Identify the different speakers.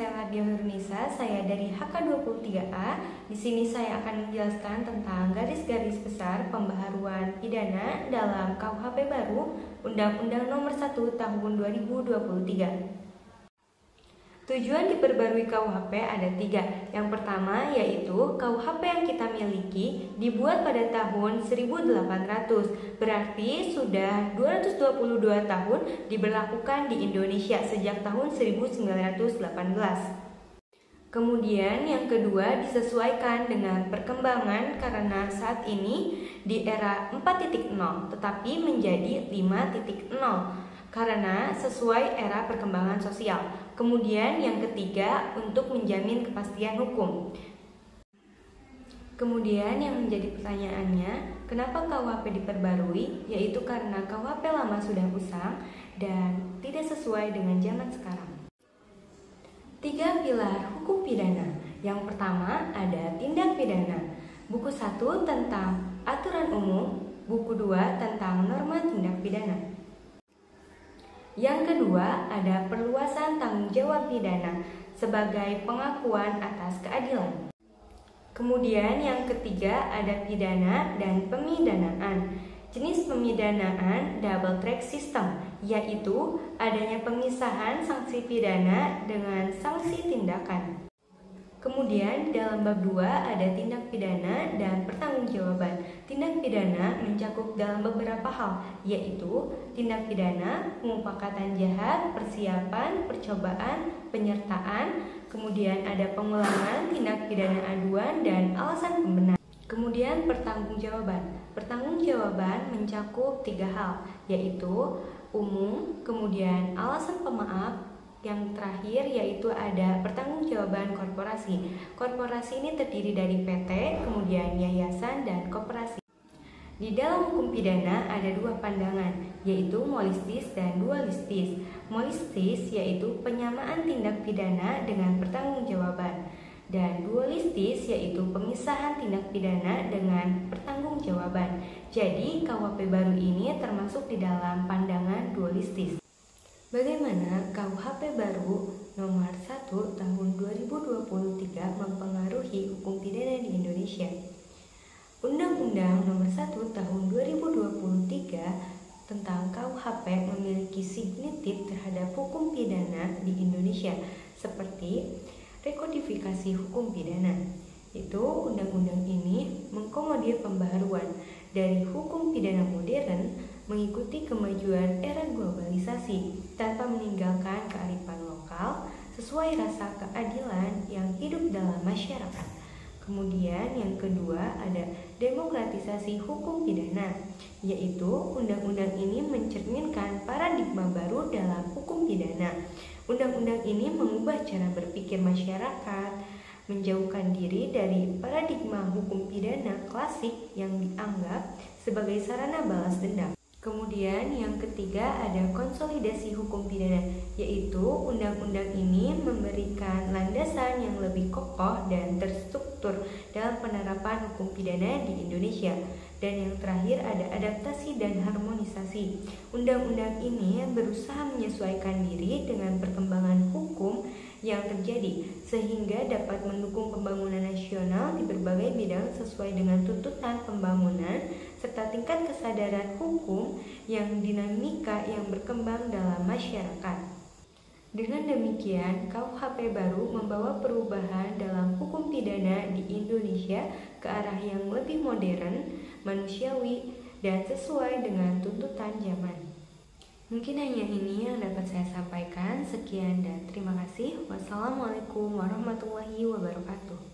Speaker 1: saya Nadia Hurnisa, saya dari HK23A. Di sini saya akan menjelaskan tentang garis-garis besar pembaharuan pidana dalam KUHP baru Undang-Undang Nomor 1 Tahun 2023. Tujuan diperbarui KUHP ada 3. Yang pertama yaitu KUHP yang kita miliki dibuat pada tahun 1800, berarti sudah 222 tahun diberlakukan di Indonesia sejak tahun 1918. Kemudian yang kedua disesuaikan dengan perkembangan karena saat ini di era 4.0 tetapi menjadi 5.0 karena sesuai era perkembangan sosial. Kemudian yang ketiga untuk menjamin kepastian hukum. Kemudian yang menjadi pertanyaannya, kenapa KUHP diperbarui? Yaitu karena KUHP lama sudah usang dan tidak sesuai dengan zaman sekarang. 3 pilar hukum pidana. Yang pertama ada tindak pidana. Buku 1 tentang aturan umum, buku 2 tentang norma tindak pidana. Yang kedua ada perluasan tanggung jawab pidana sebagai pengakuan atas keadilan. Kemudian yang ketiga ada pidana dan pemidanaan. Jenis pemidanaan double track system, yaitu adanya pemisahan sanksi pidana dengan sanksi tindakan. Kemudian dalam bab 2 ada tindak pidana dan pertanggungjawaban. Tindak pidana mencakup dalam beberapa hal, yaitu tindak pidana, pemufakatan jahat, persiapan, percobaan, penyertaan, kemudian ada pengulangan, tindak pidana aduan, dan alasan pembenaran. Kemudian pertanggungjawaban. Pertanggungjawaban mencakup 3 hal, yaitu umum, kemudian alasan pemaaf, yang terakhir yaitu ada pertanggungjawaban korporasi. Korporasi ini terdiri dari PT, kemudian yayasan, dan koperasi. Di dalam hukum pidana ada 2 pandangan, yaitu monistis dan dualistis. Monistis yaitu penyamaan tindak pidana dengan pertanggungjawaban, dan dualistis yaitu pemisahan tindak pidana dengan pertanggungjawaban. Jadi KUHP baru ini termasuk di dalam pandangan dualistis. Bagaimana KUHP baru nomor 1 tahun 2023 mempengaruhi hukum pidana di Indonesia? Undang-Undang nomor 1 tahun 2023 tentang KUHP memiliki signitif terhadap hukum pidana di Indonesia seperti rekodifikasi hukum pidana. Itu undang-undang ini mengkomodir pembaharuan dari hukum pidana modern mengikuti kemajuan era globalisasi tanpa meninggalkan kearifan lokal sesuai rasa keadilan yang hidup dalam masyarakat. Kemudian yang kedua ada demokratisasi hukum pidana, yaitu undang-undang ini mencerminkan paradigma baru dalam hukum pidana. Undang-undang ini mengubah cara berpikir masyarakat, menjauhkan diri dari paradigma hukum pidana klasik yang dianggap sebagai sarana balas dendam. Kemudian yang ketiga ada konsolidasi hukum pidana, yaitu undang-undang ini memberikan landasan yang lebih kokoh dan terstruktur dalam penerapan hukum pidana di Indonesia. Dan yang terakhir ada adaptasi dan harmonisasi. Undang-undang ini berusaha menyesuaikan diri dengan perkembangan hukum yang terjadi sehingga dapat mendukung pembangunan nasional di berbagai bidang sesuai dengan tuntutan pembangunan serta tingkat kesadaran hukum yang dinamika yang berkembang dalam masyarakat. Dengan demikian, KUHP baru membawa perubahan dalam hukum pidana di Indonesia ke arah yang lebih modern, manusiawi, dan sesuai dengan tuntutan zaman. Mungkin hanya ini yang dapat saya sampaikan. Sekian dan terima kasih. Wassalamualaikum warahmatullahi wabarakatuh.